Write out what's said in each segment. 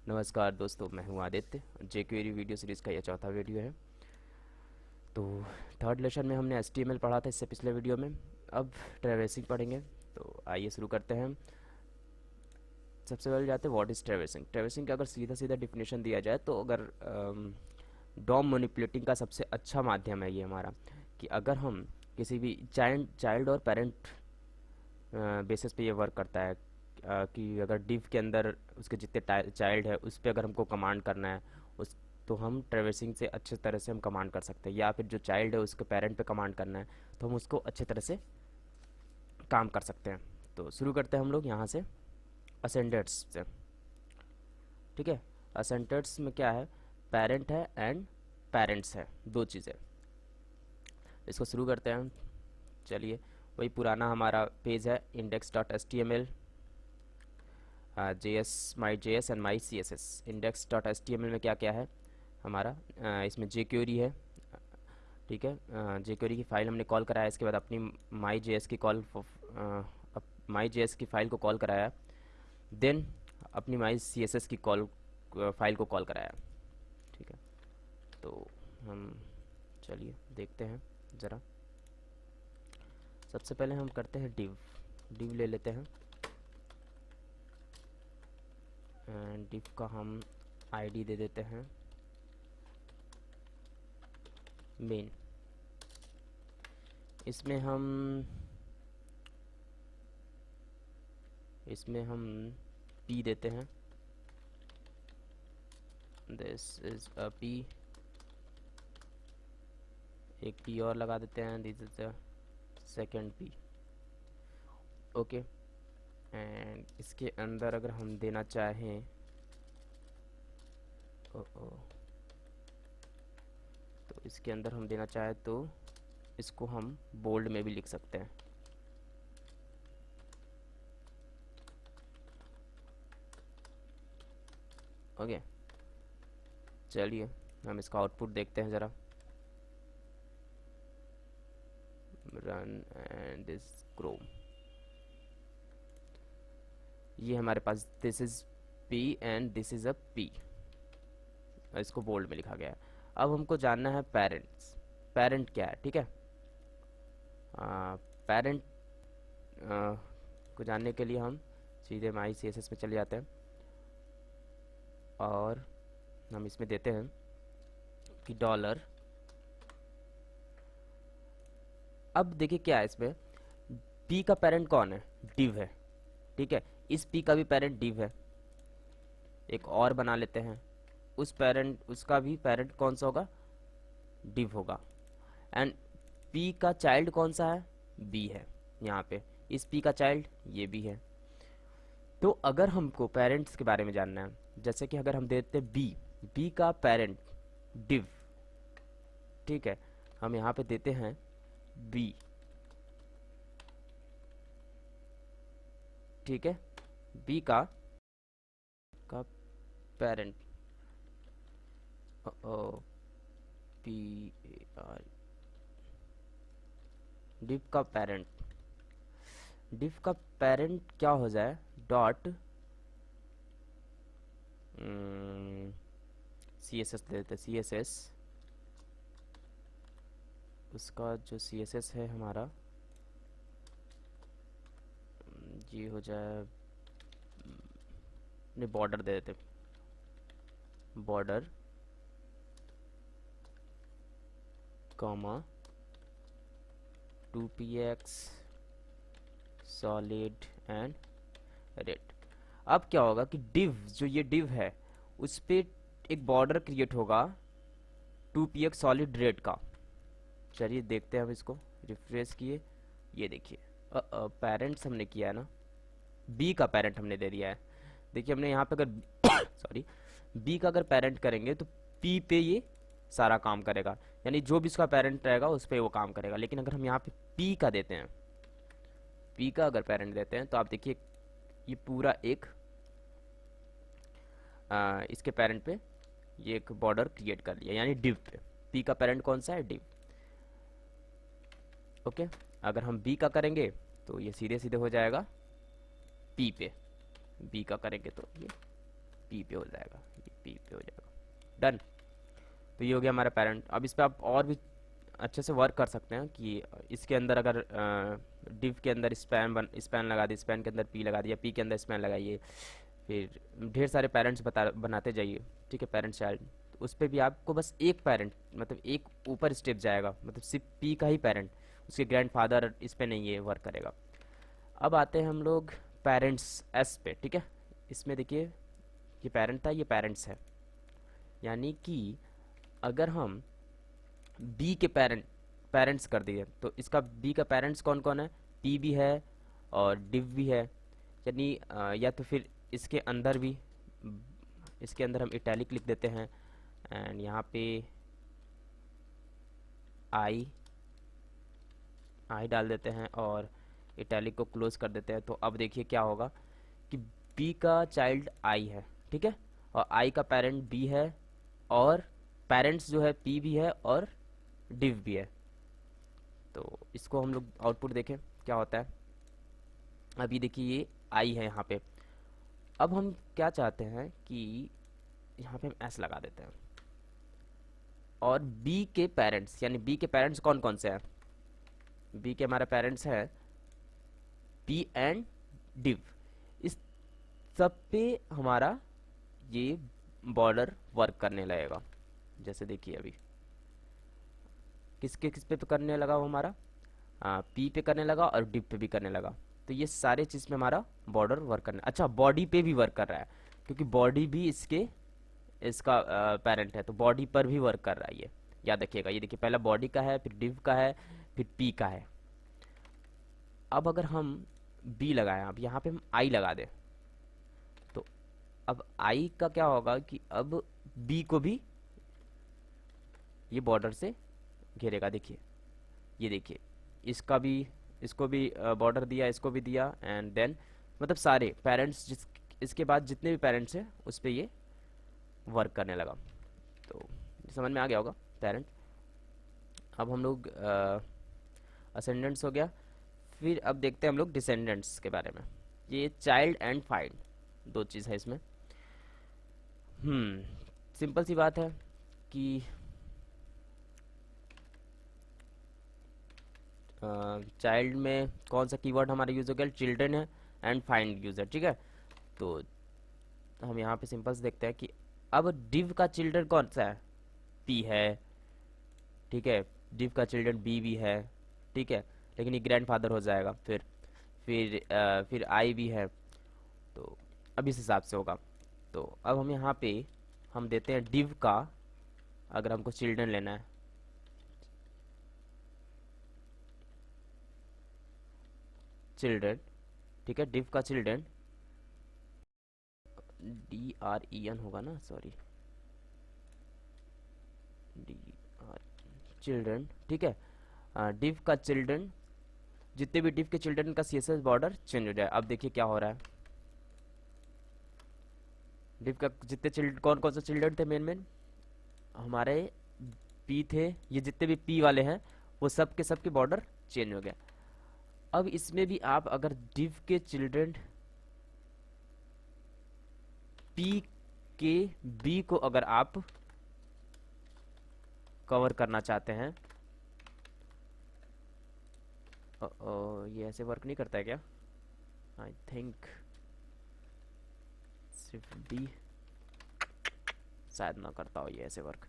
नमस्कार दोस्तों, मैं हूं आदित्य। जेक्वेरी वीडियो सीरीज़ का यह चौथा वीडियो है। तो थर्ड लेसन में हमने HTML पढ़ा था इससे पिछले वीडियो में। अब ट्रैवर्सिंग पढ़ेंगे। तो आइए शुरू करते हैं। सबसे पहले जाते हैं व्हाट इज़ ट्रैवर्सिंग। ट्रैवर्सिंग का अगर सीधा सीधा डिफिनेशन दिया जाए तो अगर डॉम मैनिपुलेटिंग का सबसे अच्छा माध्यम है ये हमारा, कि अगर हम किसी भी चाइल्ड और पेरेंट बेसिस पे ये वर्क करता है, कि अगर डिव के अंदर उसके जितने चाइल्ड है उस पर अगर हमको कमांड करना है उस तो हम ट्रैवर्सिंग से अच्छे तरह से हम कमांड कर सकते हैं, या फिर जो चाइल्ड है उसके पेरेंट पे कमांड करना है तो हम उसको अच्छे तरह से काम कर सकते हैं। तो शुरू करते हैं हम लोग यहाँ से असेंडेड्स से। ठीक है, असेंडेड्स में क्या है, पेरेंट है एंड पेरेंट्स है, दो चीज़ें। इसको शुरू करते हैं। चलिए, वही पुराना हमारा पेज है index.html, JS my.js and my CSS। index.html में क्या क्या है हमारा, इसमें jQuery है। ठीक है, jQuery की फ़ाइल हमने कॉल कराया, इसके बाद अपनी my.js की my.js की फ़ाइल को कॉल कराया, देन अपनी my CSS की फ़ाइल को कॉल कराया। ठीक है, तो हम चलिए देखते हैं ज़रा। सबसे पहले हम करते हैं डिव ले लेते हैं, एंड डिव का हम आईडी दे देते हैं मेन। इसमें हम p देते हैं, दिस इज अ p, एक p और लगा देते हैं, this is a second p। Okay, and इसके अंदर अगर हम देना चाहें तो इसके अंदर हम देना चाहें तो इसको हम बोल्ड में भी लिख सकते हैं। ओके, चलिए हम इसका आउटपुट देखते हैं ज़रा। रन एंड दिस क्रोम, ये हमारे पास this is p and this is a p, इसको बोल्ड में लिखा गया है। अब हमको जानना है पेरेंट क्या है। ठीक है, पेरेंट को जानने के लिए हम सीधे माई CSS पे चले जाते हैं और हम इसमें देते हैं कि डॉलर। अब देखिए क्या है इसमें, p का पेरेंट कौन है, डिव है। ठीक है, इस p का भी पेरेंट डिव है। एक और बना लेते हैं, उसका भी पेरेंट कौन सा होगा, डिव होगा। एंड p का चाइल्ड कौन सा है, b है। यहाँ पे इस p का चाइल्ड ये भी है। तो अगर हमको पेरेंट्स के बारे में जानना है, जैसे कि अगर हम देते b का पेरेंट डिव, ठीक है, हम यहाँ पे देते हैं b। ठीक है, b का पेरेंट p डिव का पेरेंट क्या हो जाए, डॉट CSS दे देते, CSS उसका जो CSS है हमारा, ये हो जाए, नहीं बॉर्डर दे देते, border comma 2px solid and red. अब क्या होगा कि जो ये डिव है उस पे एक बॉर्डर क्रिएट होगा 2px सॉलिड रेड का। चलिए देखते हैं हम इसको, रिफ्रेश किए, ये देखिए पेरेंट्स हमने किया है ना, b का पेरेंट हमने दे दिया है। देखिए हमने यहाँ पे अगर सॉरी b का अगर पेरेंट करेंगे तो p पे ये सारा काम करेगा, यानी जो भी इसका पेरेंट रहेगा उस पर वो काम करेगा। लेकिन अगर हम यहाँ पे p का देते हैं, p का अगर पेरेंट देते हैं तो आप देखिए ये पूरा एक इसके पेरेंट पे ये एक बॉर्डर क्रिएट कर लिया, यानी डिव पे p का पेरेंट कौन सा है, डिव। ओके, अगर हम b का करेंगे तो ये सीधे सीधे हो जाएगा p पे, b का करेंगे तो ये p पी पे हो जाएगा, ये पी पे हो जाएगा। डन। तो ये हो गया हमारा पेरेंट। अब इस पर आप और भी अच्छे से वर्क कर सकते हैं कि इसके अंदर अगर डिव के अंदर स्पैन लगा दी, स्पैन के अंदर पी लगा दिया, पी के अंदर स्पैन लगाइए, फिर ढेर सारे पेरेंट्स बनाते जाइए। ठीक है, पेरेंट्स चाइल्ड। तो उस पर भी आपको बस एक पेरेंट, मतलब एक ऊपर स्टेप जाएगा, मतलब सिर्फ पी का ही पेरेंट, उसके ग्रैंडफादर इस पे नहीं ये वर्क करेगा। अब आते हैं हम लोग पेरेंट्स एस पे। ठीक है, इसमें देखिए ये पेरेंट था, ये पेरेंट्स है, यानी कि अगर हम बी के पेरेंट्स कर दिए तो इसका बी का पेरेंट्स कौन कौन है, पी भी है और डिव भी है, यानी या तो फिर इसके अंदर भी, इसके अंदर हम इटैलिक लिख देते हैं एंड यहाँ पे आई डाल देते हैं और इटैलिक को क्लोज कर देते हैं। तो अब देखिए क्या होगा कि बी का चाइल्ड आई है, ठीक है, और आई का पेरेंट बी है, और पेरेंट्स जो है पी भी है और डिव भी है। तो इसको हम लोग आउटपुट देखें क्या होता है। अभी देखिए ये आई है यहाँ पे। अब हम क्या चाहते हैं कि यहाँ पे हम एस लगा देते हैं, और बी के पेरेंट्स, यानी बी के पेरेंट्स कौन कौन से हैं, बी के हमारे पेरेंट्स हैं पी एंड डिव। इस सब पे हमारा ये बॉर्डर वर्क करने लगेगा। जैसे देखिए अभी किस पे करने लगा वो हमारा, पी पे करने लगा और डिव पे भी करने लगा। तो ये सारे चीज़ में हमारा बॉर्डर वर्क करना, अच्छा बॉडी पे भी वर्क कर रहा है, क्योंकि बॉडी भी इसका पेरेंट है, तो बॉडी पर भी वर्क कर रहा है ये, याद रखिएगा। ये देखिए पहला बॉडी का है, फिर डिव का है, फिर पी का है। अब अगर हम बी लगाएं, अब यहाँ पे हम आई लगा दें, तो अब आई का क्या होगा कि अब बी को भी ये बॉर्डर से घेरेगा। देखिए ये देखिए इसको भी बॉर्डर दिया, इसको भी दिया, एंड देन मतलब सारे पेरेंट्स इसके बाद जितने भी पेरेंट्स हैं उस पर ये वर्क करने लगा। तो समझ में आ गया होगा पेरेंट। अब हम लोग असेंडेंट्स हो गया, फिर अब देखते हैं हम लोग डिसेंडेंट्स के बारे में। ये चाइल्ड एंड फाइंड दो चीज़ है इसमें। सिंपल सी बात है कि चाइल्ड में कौन सा कीवर्ड हमारा यूज़ हो गया, चिल्ड्रन है एंड फाइंड यूज़र, ठीक है। तो हम यहाँ पे सिंपल से देखते हैं कि अब डिव का चिल्ड्रन कौन सा है, पी है, ठीक है, डिव का चिल्ड्रन बी भी है, ठीक है, लेकिन ये ग्रैंडफादर हो जाएगा। फिर आई भी है, तो अब इस हिसाब से होगा। तो अब हम यहाँ पे हम देते हैं डिव का, अगर हमको चिल्ड्रन लेना है, चिल्ड्रन, ठीक है, डिव का चिल्ड्रन, DREN होगा ना, सॉरी, DR चिल्ड्रन, ठीक है, डिव का चिल्ड्रन, जितने भी डिव के चिल्ड्रन का CSS बॉर्डर चेंज हो जाए। अब देखिए क्या हो रहा है, डिव का जितने चिल्ड्रन, कौन कौन से चिल्ड्रन थे, मेन हमारे पी थे, ये जितने भी पी वाले हैं वो सब के बॉर्डर चेंज हो गया। अब इसमें भी आप अगर डिव के चिल्ड्रन पी के बी को अगर आप कवर करना चाहते हैं, ये ऐसे वर्क नहीं करता है क्या, आई थिंक सिर्फ बी, शायद ना करता हो ये ऐसे वर्क।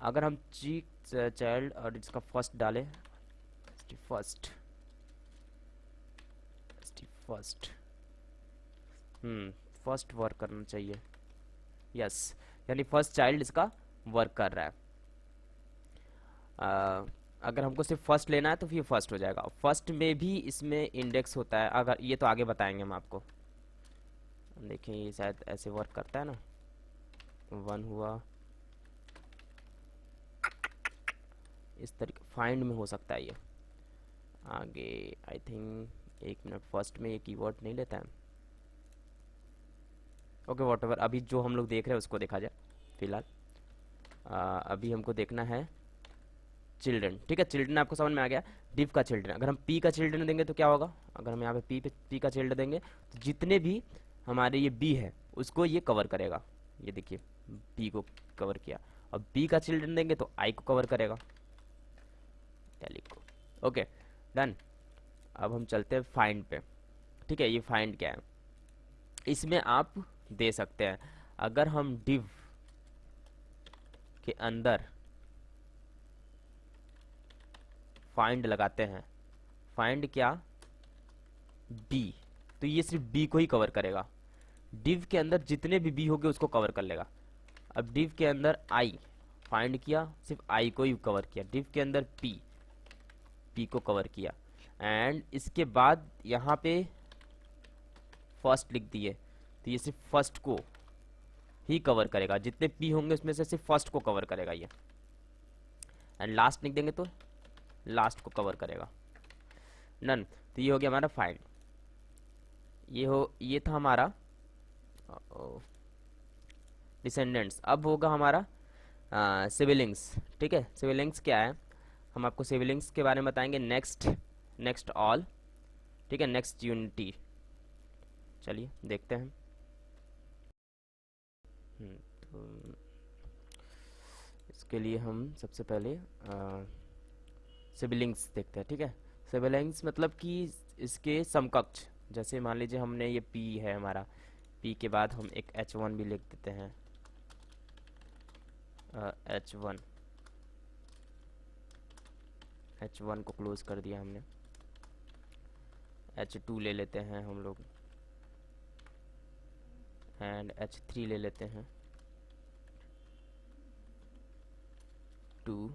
अगर हम ची चाइल्ड और इसका फर्स्ट डालें, फर्स्ट फर्स्ट फर्स्ट वर्क करना चाहिए, यस, यानी फर्स्ट चाइल्ड इसका वर्क कर रहा है। अगर हमको सिर्फ फर्स्ट लेना है तो फिर फर्स्ट हो जाएगा। फर्स्ट में भी इसमें इंडेक्स होता है, अगर ये तो आगे बताएंगे हम आपको। देखिए ये शायद ऐसे वर्क करता है ना, 1 हुआ, इस तरीके फाइंड में हो सकता है ये आगे। आई थिंक 1 मिनट, फर्स्ट में ये कीवर्ड नहीं लेता है। ओके वॉटएवर, अभी जो हम लोग देख रहे हैं उसको देखा जाए फिलहाल। अभी हमको देखना है चिल्ड्रन, ठीक है। चिल्ड्रन आपको समझ में आ गया, डिव का चिल्ड्रन। अगर हम पी का चिल्ड्रन देंगे तो क्या होगा, अगर हम यहाँ पे पी का चिल्ड्रन देंगे तो जितने भी हमारे ये बी है उसको ये कवर करेगा। ये देखिए बी को कवर किया। अब बी का चिल्ड्रन देंगे तो आई को कवर करेगा, इटैलिक को। Okay done. अब हम चलते हैं फाइंड पे, ठीक है। ये फाइंड क्या है, इसमें आप दे सकते हैं, अगर हम डिव के अंदर फाइंड लगाते हैं, फाइंड क्या, बी, तो ये सिर्फ बी को ही कवर करेगा। डिव के अंदर जितने भी बी होंगे उसको कवर कर लेगा। अब डिव के अंदर आई फाइंड किया, सिर्फ आई को ही कवर किया। डिव के अंदर पी, पी को कवर किया। एंड इसके बाद यहाँ पे फर्स्ट लिख दिए, तो ये सिर्फ फर्स्ट को ही कवर करेगा। जितने पी होंगे उसमें से सिर्फ फर्स्ट को कवर करेगा ये। एंड लास्ट लिख देंगे तो लास्ट को कवर करेगा। नन। तो ये हो गया हमारा फाइंड। ये था हमारा डिसेंडेंट्स। अब होगा हमारा सिबलिंग्स, ठीक है। सिबलिंग्स क्या है, हम आपको सिबलिंग्स के बारे में बताएंगे नेक्स्ट ऑल, ठीक है, नेक्स्ट यूनिटी। चलिए देखते हैं। तो इसके लिए हम सबसे पहले सिबलिंग्स देखते हैं, ठीक है। सिबलिंग्स मतलब कि इसके समकक्ष, जैसे मान लीजिए हमने ये P है हमारा, P के बाद हम एक H1 भी लिख देते हैं, H1 को क्लोज कर दिया हमने। H2 ले लेते हैं हम लोग, एंड H3 ले लेते हैं, 2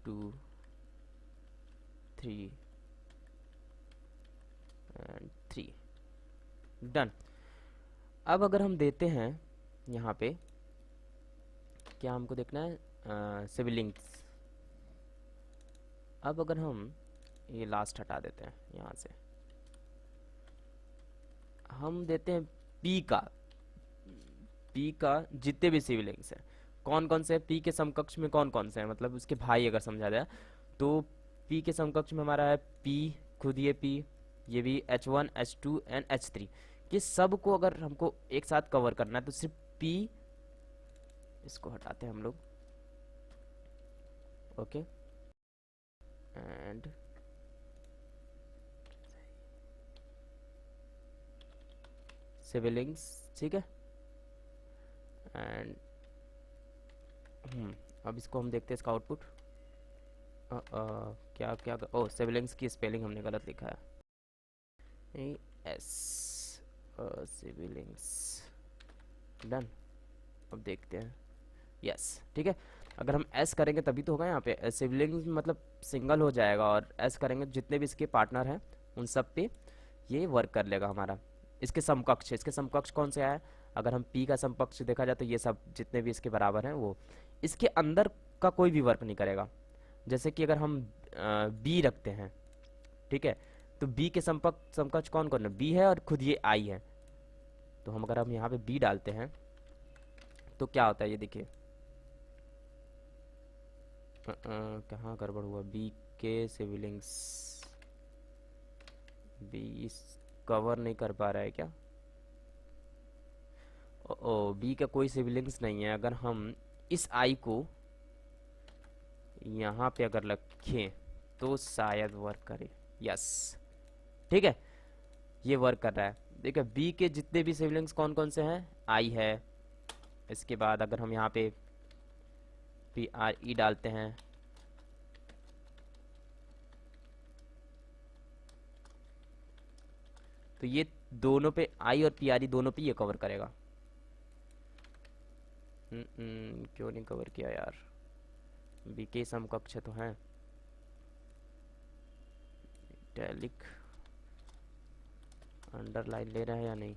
2 3 एंड 3। डन। अब अगर हम देते हैं यहाँ पे, क्या हमको देखना है, सिबलिंग्स। अब अगर हम ये लास्ट हटा देते हैं यहाँ से, हम देते हैं पी का जितने भी सिबलिंग्स हैं, कौन कौन से पी के समकक्ष में कौन कौन से हैं, मतलब उसके भाई अगर समझा जाए तो पी के समकक्ष में हमारा है पी, खुद ये पी, ये भी H1 H2 एंड H3। ये सब को अगर हमको एक साथ कवर करना है तो सिर्फ पी, इसको हटाते हैं हम लोग, ओके। एंड सिबलिंग्स, ठीक है। एंड अब इसको हम देखते हैं इसका आउटपुट। क्या ओ सिबलिंग्स की स्पेलिंग हमने गलत लिखा है, एस सिबलिंग्स। डन। अब देखते हैं, यस, ठीक है। अगर हम एस करेंगे तभी तो होगा यहाँ पे, सिबलिंग्स मतलब सिंगल हो जाएगा, और एस करेंगे जितने भी इसके पार्टनर हैं उन सब पे ये वर्क कर लेगा हमारा। इसके समकक्ष कौन से आया, अगर हम पी का समकक्ष देखा जाए तो ये सब जितने भी इसके बराबर हैं वो, इसके अंदर का कोई भी वर्क नहीं करेगा। जैसे कि अगर हम बी रखते हैं, ठीक है, तो बी के समकक्ष कौन कौन है, बी है और खुद ये आई है। तो हम अगर हम यहाँ पे बी डालते हैं तो क्या होता है, ये देखिए कहाँ गड़बड़ हुआ, बी के सिबलिंग्स, बी कवर नहीं कर पा रहा है क्या, ओ बी का कोई सिबलिंग्स नहीं है। अगर हम इस आई को यहाँ पे अगर रखें तो शायद वर्क करे, यस, ठीक है, ये वर्क कर रहा है। देखिए बी के जितने भी सिबलिंग्स कौन कौन से हैं, आई है, इसके बाद अगर हम यहाँ पे PRE डालते हैं तो ये दोनों पे आई और PRE दोनों पे ये कवर करेगा। क्यों नहीं कवर किया यार, बी के समकक्ष तो हैं, इटैलिक अंडरलाइन ले रहा है या नहीं,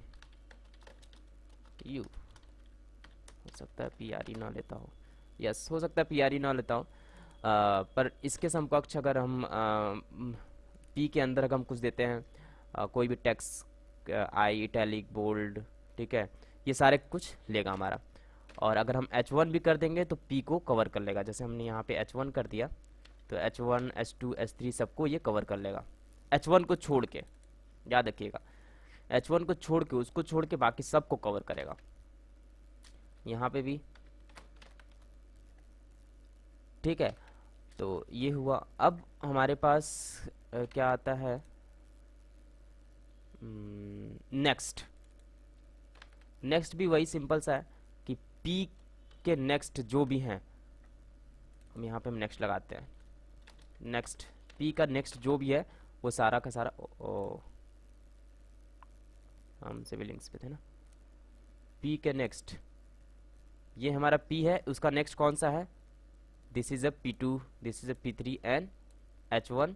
यू हो सकता है PRE ना लेता हो, यस हो सकता है PRE ना लेता हो। पर इसके समकक्ष अगर हम पी के अंदर अगर हम कुछ देते हैं, कोई भी टेक्स्ट, आई, इटैलिक, बोल्ड, ठीक है, ये सारे कुछ लेगा हमारा। और अगर हम H1 भी कर देंगे तो P को कवर कर लेगा। जैसे हमने यहाँ पे H1 कर दिया तो H1 H2 H3 सबको ये कवर कर लेगा, H1 को छोड़ के, याद रखिएगा, H1 को छोड़ के, उसको छोड़ के बाकी सबको कवर करेगा। यहाँ पे भी ठीक है। तो ये हुआ। अब हमारे पास क्या आता है, नेक्स्ट। नेक्स्ट भी वही सिंपल सा है कि P के नेक्स्ट जो भी हैं, हम यहाँ पे हम नेक्स्ट लगाते हैं। नेक्स्ट P का नेक्स्ट जो भी है वो सारा का सारा हम सिविल लिंक्स पे थे ना। P के नेक्स्ट, ये हमारा P है, उसका नेक्स्ट कौन सा है, this is a P2, this is a P3 and H1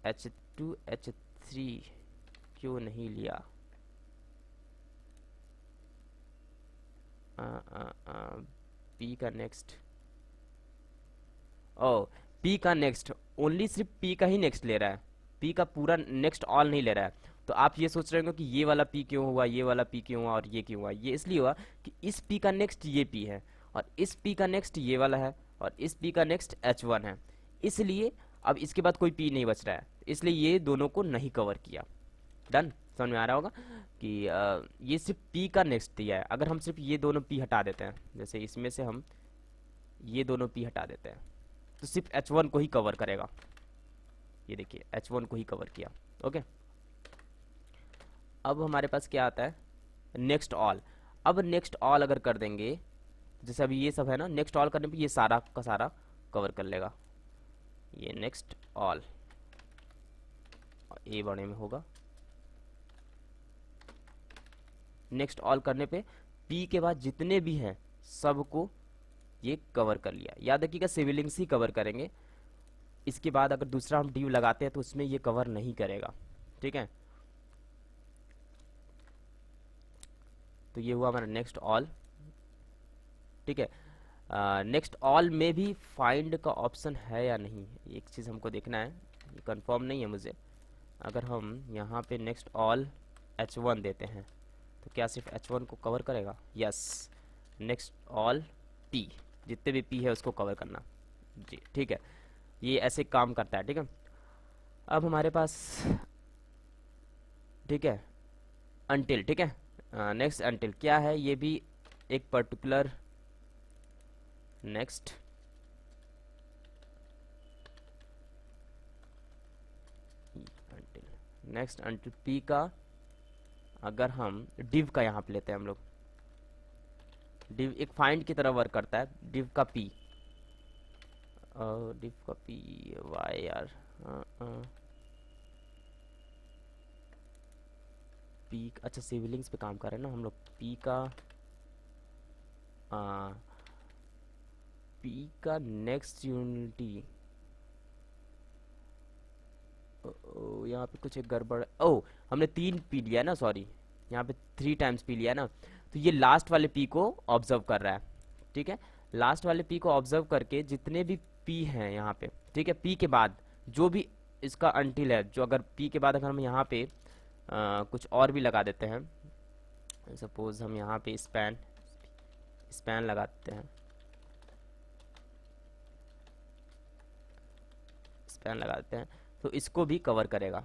H2 H3 क्यों नहीं लिया, P का नेक्स्ट, P का नेक्स्ट ओनली सिर्फ P का ही नेक्स्ट ले रहा है, P का पूरा नेक्स्ट ऑल नहीं ले रहा है। तो आप ये सोच रहे होंगे कि ये वाला P क्यों हुआ, ये वाला P क्यों हुआ और ये क्यों हुआ। ये इसलिए हुआ कि इस P का नेक्स्ट ये P है और इस P का नेक्स्ट ये वाला है और इस P का नेक्स्ट H1 है, इसलिए अब इसके बाद कोई P नहीं बच रहा है, इसलिए ये दोनों को नहीं कवर किया। डन, समझ में आ रहा होगा कि ये सिर्फ P का नेक्स्ट दिया है। अगर हम सिर्फ ये दोनों P हटा देते हैं, जैसे इसमें से हम ये दोनों P हटा देते हैं, तो सिर्फ H1 को ही कवर करेगा। ये देखिए H1 को ही कवर किया। ओके, अब हमारे पास क्या आता है, नेक्स्ट ऑल। अब नेक्स्ट ऑल अगर कर देंगे, जैसे अभी ये सब है ना, नेक्स्ट ऑल करने पे ये सारा का सारा कवर कर लेगा। ये नेक्स्ट ऑल ए बड़े में होगा। नेक्स्ट ऑल करने पे P के बाद जितने भी हैं सबको ये कवर कर लिया। याद रखिएगा सिविलिंग्स ही कवर करेंगे, इसके बाद अगर दूसरा हम div लगाते हैं तो उसमें ये कवर नहीं करेगा। ठीक है, तो ये हुआ हमारा नेक्स्ट ऑल। ठीक है, नेक्स्ट ऑल में भी फाइंड का ऑप्शन है या नहीं, एक चीज़ हमको देखना है, ये कंफर्म नहीं है मुझे। अगर हम यहाँ पे नेक्स्ट ऑल H1 देते हैं तो क्या सिर्फ H1 को कवर करेगा? यस, नेक्स्ट ऑल P, जितने भी P है उसको कवर करना जी। ठीक है, ये ऐसे काम करता है। ठीक है, अब हमारे पास ठीक है अनटिल। ठीक है, नेक्स्ट अनटिल क्या है, ये भी एक particular next next until P का, अगर हम div का यहाँ पे लेते हैं हम लोग, div एक फाइंड की तरह वर्क करता है। div का P, div का P वाई यार, P, अच्छा सिविलिंग्स पे काम कर रहे हैं ना हम लोग। P का P का नेक्स्ट यूनिटी, यहाँ पे कुछ एक गड़बड़। हमने 3 P लिया है ना, सॉरी, यहाँ पे 3 टाइम्स P लिया है ना, तो ये लास्ट वाले P को ऑब्जर्व कर रहा है। ठीक है, लास्ट वाले P को ऑब्जर्व करके जितने भी P हैं यहाँ पे, ठीक है, P के बाद जो भी इसका अनटिल है, जो अगर P के बाद अगर हम यहाँ पे कुछ और भी लगा देते हैं, सपोज हम यहाँ पे स्पैन लगाते हैं, स्पैन लगा देते हैं, तो इसको भी कवर करेगा।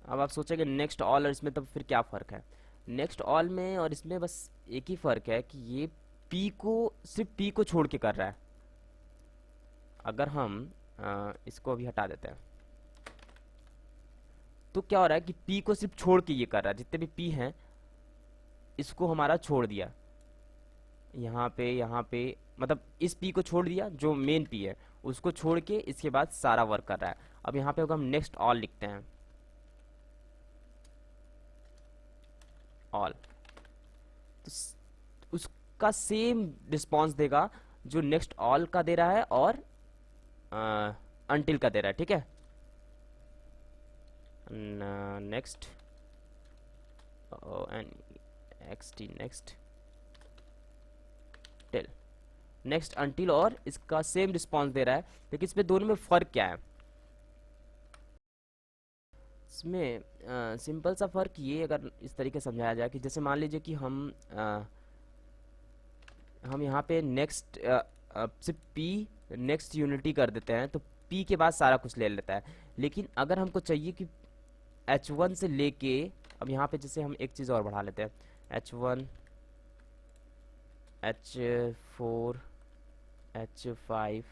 अब आप सोचेंगे नेक्स्ट ऑल और इसमें तब फिर क्या फ़र्क है? नेक्स्ट ऑल में और इसमें बस एक ही फ़र्क है कि ये P को सिर्फ P को छोड़ के कर रहा है। अगर हम इसको अभी हटा देते हैं तो क्या हो रहा है कि P को सिर्फ छोड़ के ये कर रहा है, जितने भी P हैं इसको हमारा छोड़ दिया यहाँ पे, मतलब इस P को छोड़ दिया जो मेन P है, उसको छोड़ के इसके बाद सारा वर्क कर रहा है। अब यहाँ पे अगर हम नेक्स्ट ऑल लिखते हैं, ऑल, तो उसका सेम रिस्पॉन्स देगा जो नेक्स्ट ऑल का दे रहा है और अनटिल का दे रहा है। ठीक है, next next till, next until, और इसका सेम रिस्पॉन्स दे रहा है, लेकिन इसमें दोनों में फर्क क्या है? इसमें सिंपल सा फ़र्क ये अगर इस तरीके से समझाया जाए कि जैसे मान लीजिए कि हम यहाँ पे नेक्स्ट सिर्फ पी नेक्स्ट यूनिटी कर देते हैं तो पी के बाद सारा कुछ ले लेता है। लेकिन अगर हमको चाहिए कि H1 से लेके, अब यहाँ पे जैसे हम एक चीज़ और बढ़ा लेते हैं, H1 H4 H5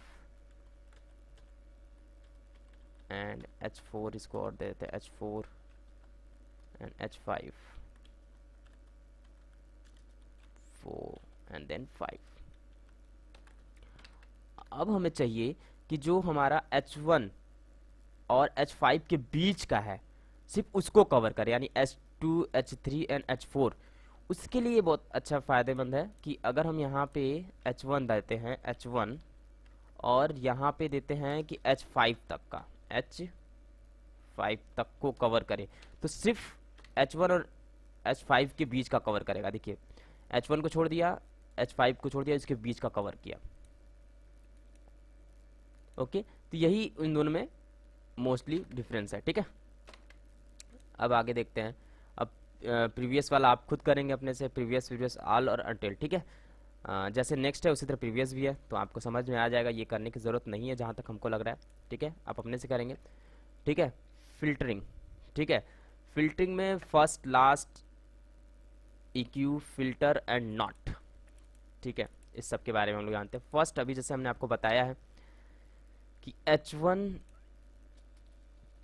and H4, इसको और दे देते हैं H4 and H5 4 and then 5। अब हमें चाहिए कि जो हमारा H1 और H5 के बीच का है सिर्फ उसको कवर करे, यानी H2 H3 एंड H4। उसके लिए बहुत अच्छा फ़ायदेमंद है कि अगर हम यहाँ पे H1 देते हैं H1 और यहाँ पे देते हैं कि H5 तक का, H5 तक को कवर करे, तो सिर्फ H1 और H5 के बीच का कवर करेगा। देखिए H1 को छोड़ दिया, H5 को छोड़ दिया, इसके बीच का कवर किया। ओके, तो यही इन दोनों में मोस्टली डिफरेंस है। ठीक है, अब आगे देखते हैं। अब प्रीवियस वाला आप खुद करेंगे अपने से, प्रीवियस ऑल और अनटिल। ठीक है, जैसे नेक्स्ट है उसी तरह प्रीवियस भी है, तो आपको समझ में आ जाएगा, ये करने की ज़रूरत नहीं है जहाँ तक हमको लग रहा है। ठीक है, आप अपने से करेंगे। ठीक है, फिल्टरिंग। ठीक है, फिल्टरिंग में first last EQ filter and not. ठीक है, इस सब के बारे में हम लोग जानते हैं। फर्स्ट अभी जैसे हमने आपको बताया है कि H1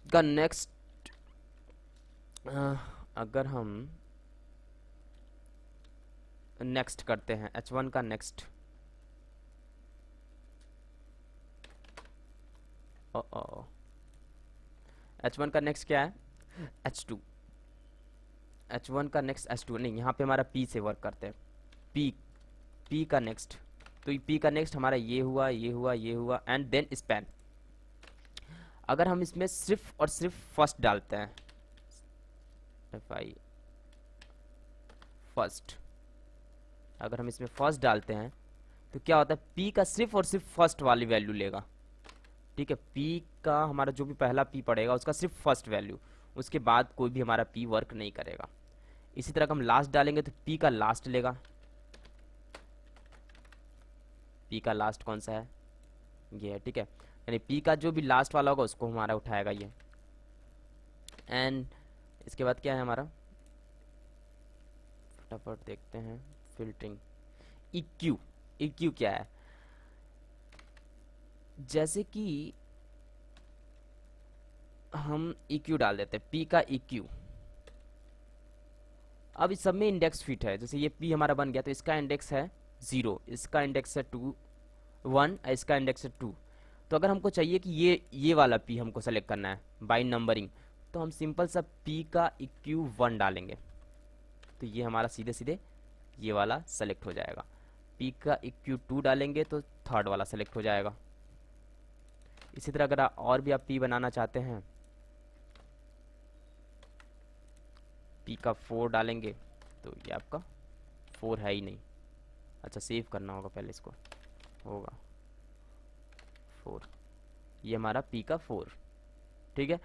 का नेक्स्ट, अगर हम नेक्स्ट करते हैं H1 का नेक्स्ट, H1 का नेक्स्ट क्या है? H2। H1 का नेक्स्ट H2 नहीं, यहाँ पे हमारा P से वर्क करते हैं। P का नेक्स्ट, तो P का नेक्स्ट हमारा ये हुआ, ये हुआ, ये हुआ एंड देन स्पैन। अगर हम इसमें सिर्फ और सिर्फ फर्स्ट डालते हैं, FI फर्स्ट, अगर हम इसमें फर्स्ट डालते हैं तो क्या होता है, P का सिर्फ और सिर्फ फर्स्ट वाली वैल्यू लेगा। ठीक है, P का हमारा जो भी पहला P पड़ेगा उसका सिर्फ फर्स्ट वैल्यू, उसके बाद कोई भी हमारा P वर्क नहीं करेगा। इसी तरह हम लास्ट डालेंगे तो P का लास्ट लेगा। P का लास्ट कौन सा है? ये है। ठीक है, यानी P का जो भी लास्ट वाला होगा उसको हमारा उठाएगा ये। एंड इसके बाद क्या है हमारा, फटाफट देखते हैं, फिल्टरिंग EQ क्या है? जैसे कि हम EQ डाल देते हैं, P का EQ। अब इस सब में इंडेक्स फिट है, जैसे ये P हमारा बन गया तो इसका इंडेक्स है 0, इसका इंडेक्स है 2 1, इसका इंडेक्स है 2। तो अगर हमको चाहिए कि ये वाला P हमको सेलेक्ट करना है बाय नंबरिंग, तो हम सिंपल सा P का EQ 1 डालेंगे, तो ये हमारा सीधे सीधे ये वाला सेलेक्ट हो जाएगा। P का EQ 2 डालेंगे तो थर्ड वाला सेलेक्ट हो जाएगा। इसी तरह अगर और भी आप P बनाना चाहते हैं, P का 4 डालेंगे तो ये आपका 4 है ही नहीं। अच्छा, सेव करना होगा पहले इसको, होगा 4, ये हमारा P का 4। ठीक है,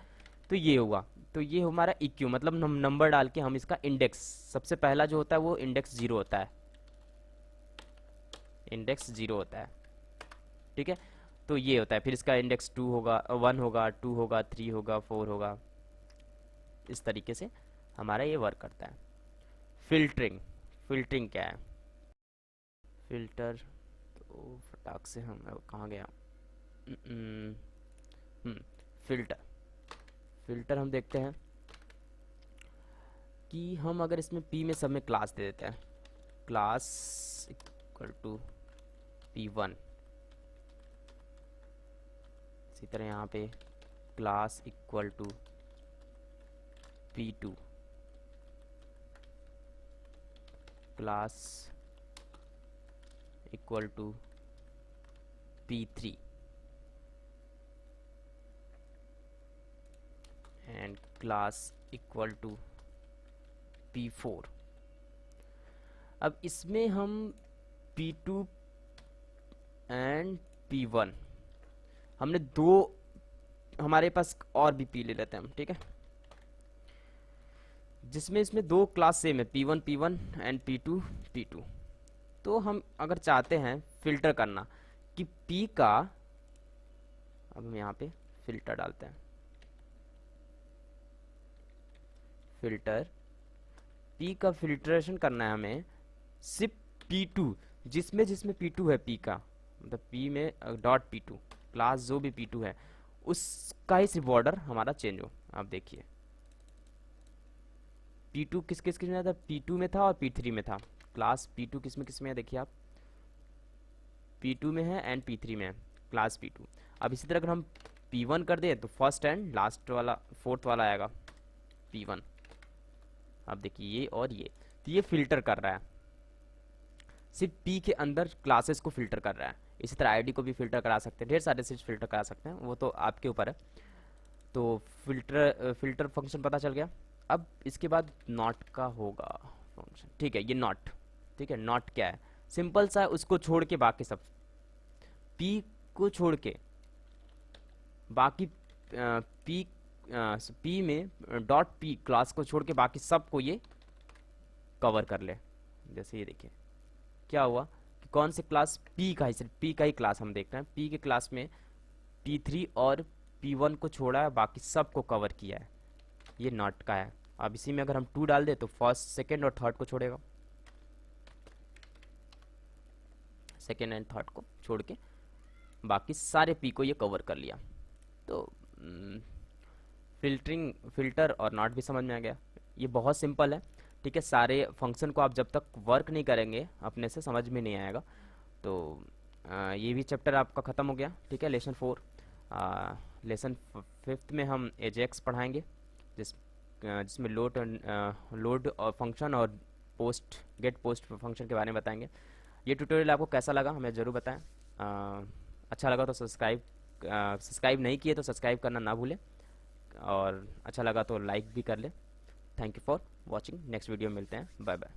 तो ये हुआ, तो ये हमारा EQ, मतलब नंबर डाल के हम इसका इंडेक्स, सबसे पहला जो होता है वो इंडेक्स 0 होता है, इंडेक्स 0 होता है। ठीक है, तो ये होता है, फिर इसका इंडेक्स 2 होगा, 1 होगा, 2 होगा, 3 होगा, 4 होगा। इस तरीके से हमारा ये वर्क करता है। फिल्टरिंग क्या है? फिल्टर, तो फटाक से हम कहाँ गया, फिल्टर हम देखते हैं कि हम अगर इसमें P में सब में क्लास दे देते हैं, क्लास इक्वल टू P1, इसी तरह यहाँ पे class equal to P2, class equal to P3 and class equal to P4। अब इसमें हम P2 एंड P1, हमने दो, हमारे पास और भी P ले लेते हैं हम। ठीक है, जिसमें इसमें दो क्लास सेम है, P1 P1 and P2 P2। तो हम अगर चाहते हैं फिल्टर करना कि P का, अब हम यहाँ पे फिल्टर डालते हैं, फिल्टर P का फिल्ट्रेशन करना है हमें सिर्फ P2, जिसमें जिसमें P2 है, P का मतलब P में डॉट P2 क्लास जो भी P2 है उसका ही सिर्फ बॉर्डर हमारा चेंज हो। आप देखिए P2 किस किस किस में था, P2 में था और P3 में था। क्लास P2 किस में है, देखिए आप P2 में है एंड P3 में है क्लास P2। अब इसी तरह अगर हम P1 कर दें तो फर्स्ट एंड लास्ट वाला फोर्थ वाला आएगा P1। अब देखिए ये और ये, तो ये फिल्टर कर रहा है, सिर्फ P के अंदर क्लासेस को फिल्टर कर रहा है। इसी तरह आईडी को भी फिल्टर करा सकते हैं, ढेर सारे चीज फिल्टर करा सकते हैं, वो तो आपके ऊपर है। तो फिल्टर फंक्शन पता चल गया। अब इसके बाद नॉट का होगा फंक्शन, ठीक है, ये नॉट, ठीक है। नॉट क्या है, सिंपल सा है, उसको छोड़ के बाकी सब, P को छोड़ के बाकी P में डॉट P क्लास को छोड़ के बाकी सबको ये कवर कर ले। जैसे ये देखिए क्या हुआ कि कौन से क्लास, P का ही, सिर्फ P का ही क्लास हम देख रहे हैं, P के क्लास में P3 और P1 को छोड़ा है, बाकी सबको कवर किया है, ये नॉट का है। अब इसी में अगर हम 2 डाल दे तो फर्स्ट सेकेंड और थर्ड को छोड़ेगा, सेकेंड एंड थर्ड को छोड़ के बाकी सारे P को ये कवर कर लिया। तो फिल्टर और नॉट भी समझ में आ गया। ये बहुत सिंपल है, ठीक है। सारे फंक्शन को आप जब तक वर्क नहीं करेंगे अपने से समझ में नहीं आएगा। तो ये भी चैप्टर आपका ख़त्म हो गया, ठीक है। लेसन 4, लेसन 5 में हम एजेक्स पढ़ाएंगे, जिसमें लोड और फंक्शन और गेट पोस्ट फंक्शन के बारे में बताएंगे। ये ट्यूटोरियल आपको कैसा लगा हमें ज़रूर बताएं। अच्छा लगा तो सब्सक्राइब नहीं किए तो सब्सक्राइब करना ना भूलें, और अच्छा लगा तो लाइक भी कर ले। Thank you for watching, next video में मिलते हैं, बाय बाय।